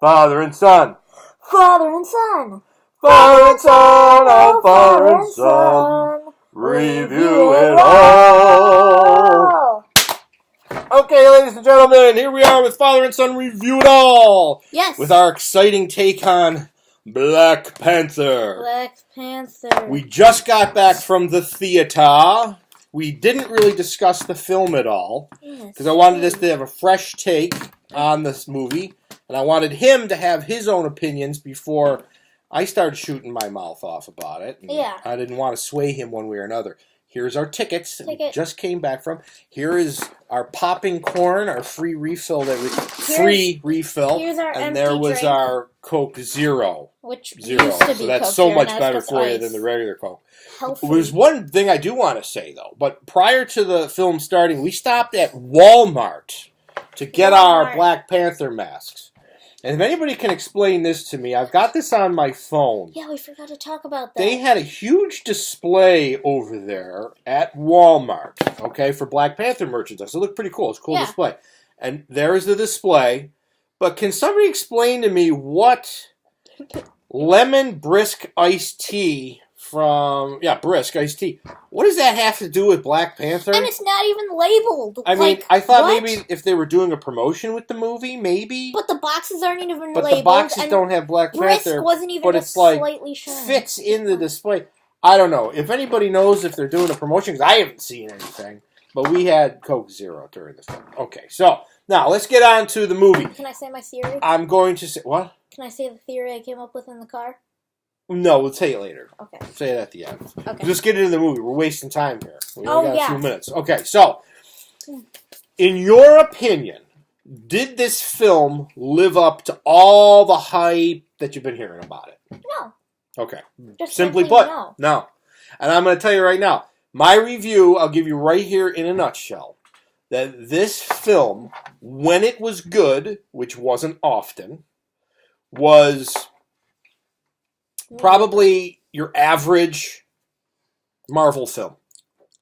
Father and son. Father and son. Father and son, oh father and son. Review it all. Okay, ladies and gentlemen, here we are with Father and Son Review It All. Yes. With our exciting take on Black Panther. Black Panther. We just got back from the theater. We didn't really discuss the film at all. Because I wanted us to have a fresh take on this movie. And I wanted him to have his own opinions before I started shooting my mouth off about it. And yeah. I didn't want to sway him one way or another. Here's our tickets that we just came back from. Here is our popping corn, our free refill free refill. Here's our and empty there was drink. Our Coke Zero. Which Zero. used to be So that's Coke so Zero, much now better it's for you ice. than the regular Coke. Healthy. There's one thing I do want to say, though. But prior to the film starting, we stopped at Walmart to get our Black Panther masks. And if anybody can explain this to me, I've got this on my phone. Yeah, we forgot to talk about that. They had a huge display over there at Walmart, okay, for Black Panther merchandise. It looked pretty cool. It's a cool display. And there's the display. But can somebody explain to me what lemon brisk iced tea from, brisk iced tea, what does that have to do with Black Panther? And it's not even labeled. I mean, I thought maybe if they were doing a promotion with the movie, maybe. But the boxes aren't even labeled. But the boxes don't have Black Panther. Wasn't even but it's like slightly shown. Fits in the display. I don't know. If anybody knows if they're doing a promotion, because I haven't seen anything. But we had Coke Zero during this film. Okay, so now let's get on to the movie. Can I say my theory? I'm going to say, what? Can I say the theory I came up with in the car? No, we'll tell you later. Okay. Say it at the end. Okay. Just get into the movie. We're wasting time here. We only got a few yeah. minutes. Okay, so, in your opinion, did this film live up to all the hype that you've been hearing about it? No. Okay. Just simply put, no. No. And I'm going to tell you right now, my review, I'll give you right here in a nutshell, that this film, when it was good, which wasn't often, was probably your average Marvel film.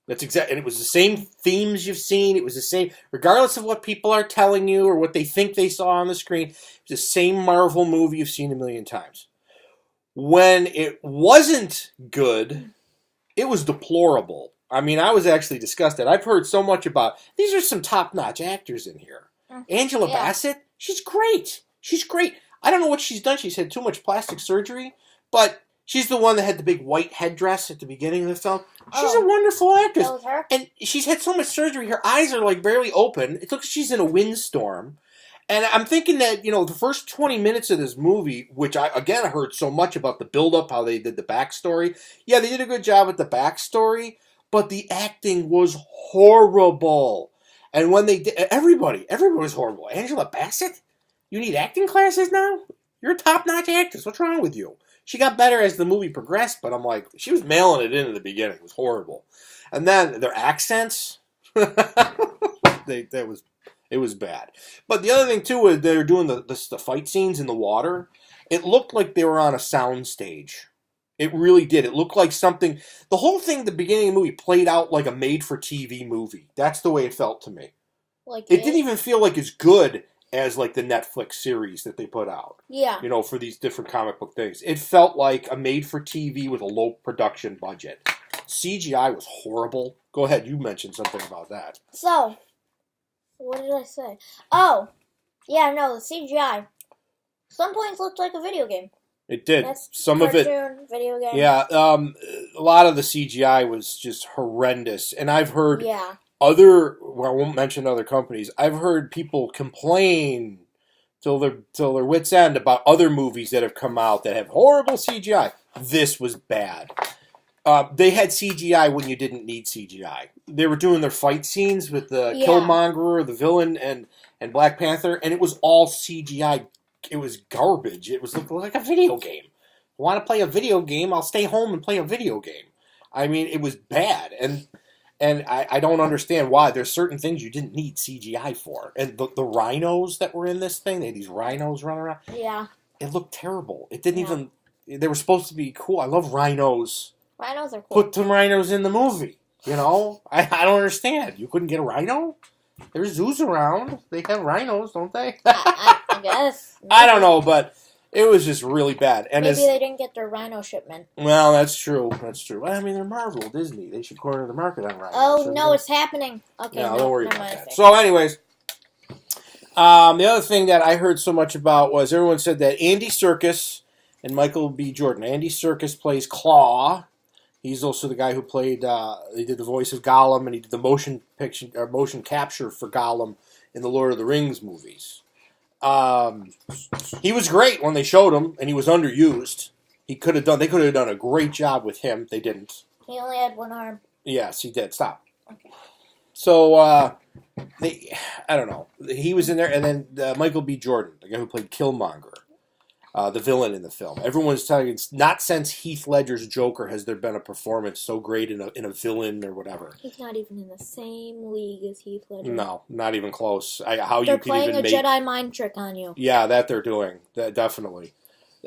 That's exact, and it was the same themes you've seen. It was the same, regardless of what people are telling you or what they think they saw on the screen. It's the same Marvel movie you've seen a million times. When it wasn't good, it was deplorable. I mean, I was actually disgusted. I've heard so much about, these are some top-notch actors in here. Angela Bassett, she's great. She's great. I don't know what she's done. She's had too much plastic surgery, but she's the one that had the big white headdress at the beginning of the film. She's a wonderful actress. That was her? And she's had so much surgery, her eyes are like barely open. It looks like she's in a windstorm. And I'm thinking that, the first 20 minutes of this movie, which I heard so much about the build-up, how they did the backstory. Yeah, they did a good job with the backstory, but the acting was horrible. And when they did, everybody was horrible. Angela Bassett? You need acting classes now? You're a top-notch actress. What's wrong with you? She got better as the movie progressed, but I'm like, she was mailing it in the beginning. It was horrible. And then their accents, it was bad. But the other thing, too, is they were doing the fight scenes in the water. It looked like they were on a sound stage. It really did. It looked like something, the whole thing at the beginning of the movie played out like a made-for-TV movie. That's the way it felt to me. It didn't even feel like as good as like the Netflix series that they put out. Yeah. For these different comic book things. It felt like a made-for-TV with a low production budget. CGI was horrible. Go ahead, you mentioned something about that. So, what did I say? Oh, yeah, no, the CGI. Some points looked like a video game. It did. Some cartoon, of it. Video game. Yeah, a lot of the CGI was just horrendous. And I've heard I won't mention other companies, I've heard people complain till their wits end about other movies that have come out that have horrible CGI. This was bad. They had CGI when you didn't need CGI. They were doing their fight scenes with the Killmonger, the villain, and Black Panther, and it was all CGI. It was garbage. It was like a video game. I want to play a video game, I'll stay home and play a video game. I mean, it was bad, and I don't understand why. There's certain things you didn't need CGI for. And the rhinos that were in this thing, they had these rhinos running around. Yeah. It looked terrible. It didn't even, they were supposed to be cool. I love rhinos. Rhinos are cool. Put some rhinos in the movie, I don't understand. You couldn't get a rhino? There's zoos around. They have rhinos, don't they? I guess. Maybe. I don't know, but it was just really bad. And maybe they didn't get their rhino shipment. Well, that's true. That's true. I mean, they're Marvel, Disney. They should corner the market on rhinos. Oh, no, it's happening. Okay, no, don't worry about that. So, anyways, the other thing that I heard so much about was everyone said that Andy Serkis and Michael B. Jordan. Andy Serkis plays Claw. He's also the guy who played. He did the voice of Gollum, and he did the motion capture for Gollum in the Lord of the Rings movies. He was great when they showed him, and he was underused. They could have done a great job with him. They didn't. He only had one arm. Yes, he did. Stop. Okay. So I don't know. He was in there, and then Michael B. Jordan, the guy who played Killmonger. The villain in the film. Everyone's telling it's not since Heath Ledger's Joker has there been a performance so great in a villain or whatever. He's not even in the same league as Heath Ledger. No, not even close. They're playing a Jedi mind trick on you. Yeah, that they're doing. That definitely.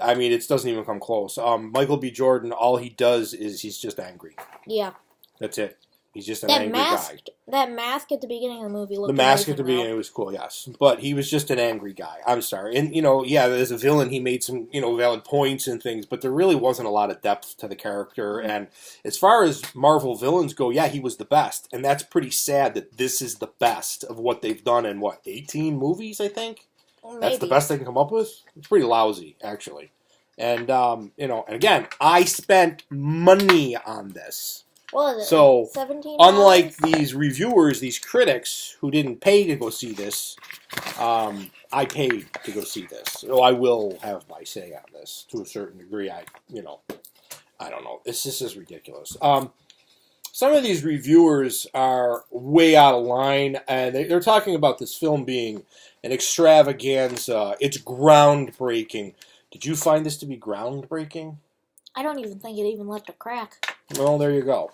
I mean, it doesn't even come close. Michael B. Jordan, all he does is he's just angry. Yeah. That's it. He's just an angry guy. That mask at the beginning of the movie looked The mask at the beginning was cool, yes. But he was just an angry guy. I'm sorry. And, as a villain, he made some, valid points and things, but there really wasn't a lot of depth to the character. And as far as Marvel villains go, yeah, he was the best. And that's pretty sad that this is the best of what they've done in, 18 movies, I think? Maybe. That's the best they can come up with? It's pretty lousy, actually. And, and again, I spent money on this. What was it? So, $17? unlike these reviewers, these critics who didn't pay to go see this, I paid to go see this. So I will have my say on this to a certain degree. I don't know. This is ridiculous. Some of these reviewers are way out of line, and they're talking about this film being an extravaganza. It's groundbreaking. Did you find this to be groundbreaking? I don't even think it even left a crack. Well, there you go.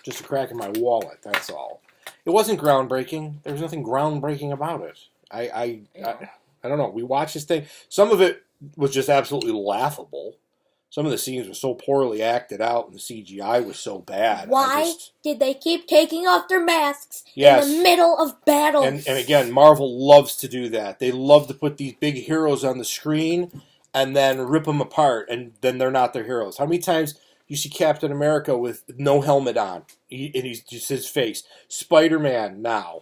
Just a crack in my wallet, that's all. It wasn't groundbreaking. There was nothing groundbreaking about it. I don't know. We watched this thing. Some of it was just absolutely laughable. Some of the scenes were so poorly acted out, and the CGI was so bad. Why did they keep taking off their masks in the middle of battles? And again, Marvel loves to do that. They love to put these big heroes on the screen and then rip them apart, and then they're not their heroes. How many times you see Captain America with no helmet on, and he's just his face? Spider-Man now,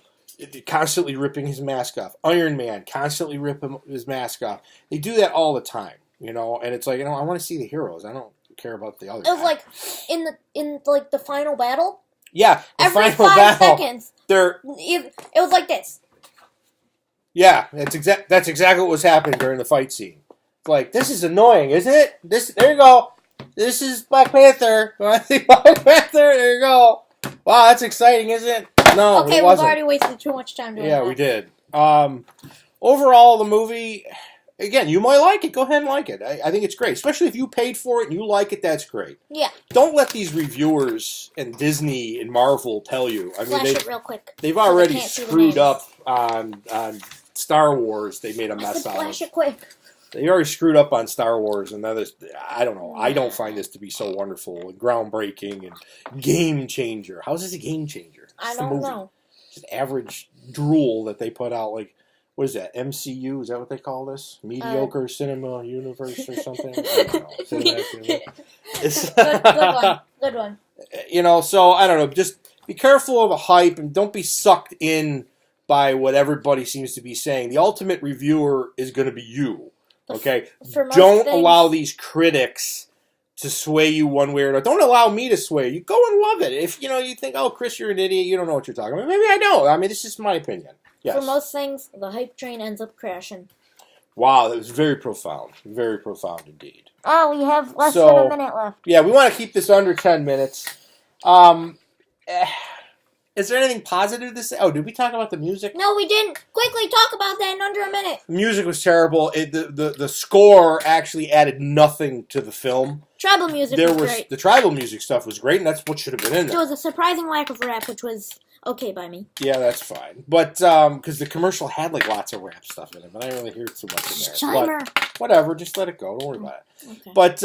constantly ripping his mask off. Iron Man, constantly ripping his mask off. They do that all the time, and it's like, I want to see the heroes. I don't care about the other guy. It was like, in the final battle? Yeah, every 5 seconds, it was like this. Yeah, that's exactly what was happening during the fight scene. Like, this is annoying, isn't it? There you go. This is Black Panther. You want to see Black Panther? There you go. Wow, that's exciting, isn't it? No, okay, it wasn't. We've already wasted too much time doing that. Yeah, we did. Overall, the movie, again, you might like it. Go ahead and like it. I think it's great. Especially if you paid for it and you like it, that's great. Yeah. Don't let these reviewers and Disney and Marvel tell you. I mean, Flash it real quick. They've already screwed up on Star Wars. They made a mess out of. Flash it quick. They already screwed up on Star Wars, and I don't know. I don't find this to be so wonderful and groundbreaking and game changer. How is this a game changer? I don't know. Just average drool that they put out. Like, what is that? MCU? Is that what they call this? Mediocre Cinema Universe or something? I don't know. Good one. So I don't know. Just be careful of the hype and don't be sucked in by what everybody seems to be saying. The ultimate reviewer is going to be you. Okay, don't allow these critics to sway you one way or another. Don't allow me to sway you. Go and love it. If you think, oh, Chris, you're an idiot, you don't know what you're talking about. Maybe I don't. I mean, this is just my opinion. Yes. For most things, the hype train ends up crashing. Wow, that was very profound. Very profound indeed. Oh, we have less than a minute left. Yeah, we want to keep this under 10 minutes. Is there anything positive to say? Oh, did we talk about the music? No, we didn't. Quickly talk about that in under a minute. The music was terrible. The score actually added nothing to the film. Tribal music was great. The tribal music stuff was great, and that's what should have been in there. There was a surprising lack of rap, which was okay by me. Yeah, that's fine. But, because the commercial had, lots of rap stuff in it, but I didn't really hear too much in there. Chimer. But whatever, just let it go. Don't worry about it. Okay. But,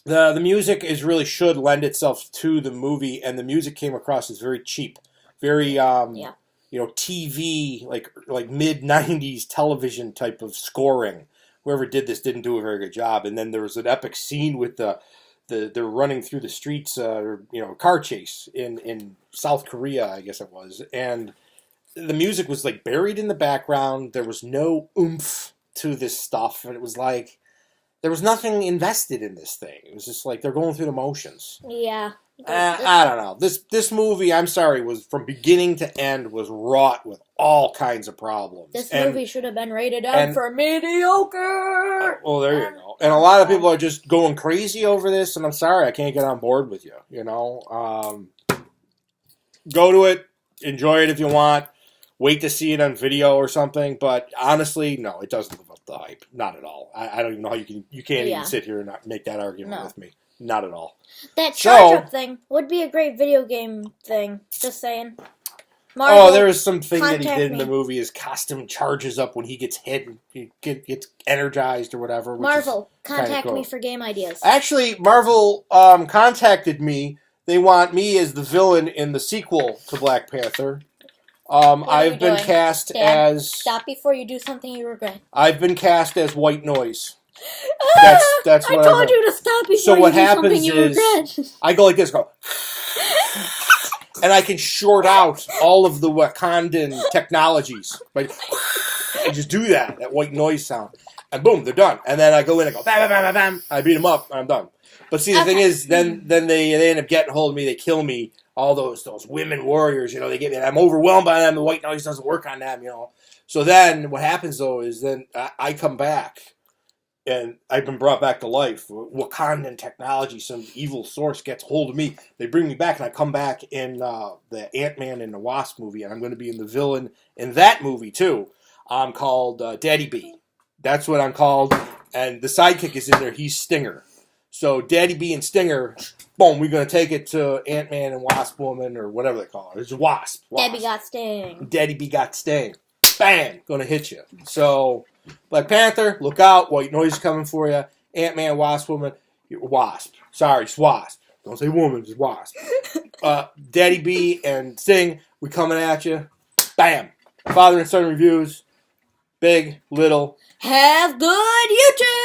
the music should lend itself to the movie, and the music came across as very cheap. Very, TV, like mid-90s television type of scoring. Whoever did this didn't do a very good job. And then there was an epic scene with they're running through the streets, car chase in South Korea, I guess it was. And the music was like buried in the background. There was no oomph to this stuff. And it was like, there was nothing invested in this thing. It was just like they're going through the motions. Yeah. I don't know. This movie, I'm sorry, was from beginning to end was wrought with all kinds of problems. This movie should have been rated M for mediocre. Well, there you go. And a lot of people are just going crazy over this, and I'm sorry, I can't get on board with you. Go to it, enjoy it if you want. Wait to see it on video or something. But honestly, no, it doesn't live up to the hype. Not at all. I don't even know how you can't even sit here and not make that argument with me. Not at all. That charge-up thing would be a great video game thing. Just saying. Marvel, there is something that he did in the movie. His costume charges up when he gets hit. He gets energized or whatever. Marvel, contact me for game ideas. Actually, Marvel contacted me. They want me as the villain in the sequel to Black Panther. I've been cast as... Stop before you do something you regret. I've been cast as White Noise. That's what I told you to stop before you do something you regret. I go like this, and I can short out all of the Wakandan technologies. Right? I just do that white noise sound. And boom, they're done. And then I go in and go, bam, bam, bam, bam, bam. I beat them up, and I'm done. But see, the thing is, then they end up getting hold of me. They kill me. All those women warriors, they get me. And I'm overwhelmed by them. The white noise doesn't work on them, So then what happens, though, is then I come back. And I've been brought back to life. Wakandan technology, some evil source gets hold of me. They bring me back, and I come back in the Ant-Man and the Wasp movie, and I'm going to be in the villain in that movie, too. I'm called Daddy B. That's what I'm called. And the sidekick is in there. He's Stinger. So Daddy B and Stinger, boom, we're going to take it to Ant-Man and Wasp Woman, or whatever they call it. It's Wasp. Daddy got Sting. Daddy B got Sting. Bam! Going to hit you. So... Black Panther, look out. White noise is coming for you. Ant-Man, Wasp Woman. Wasp. Sorry, it's Wasp. Don't say woman, it's Wasp. Daddy B and Sting, we coming at you. Bam. Father and Son reviews. Big, little. Have good YouTube!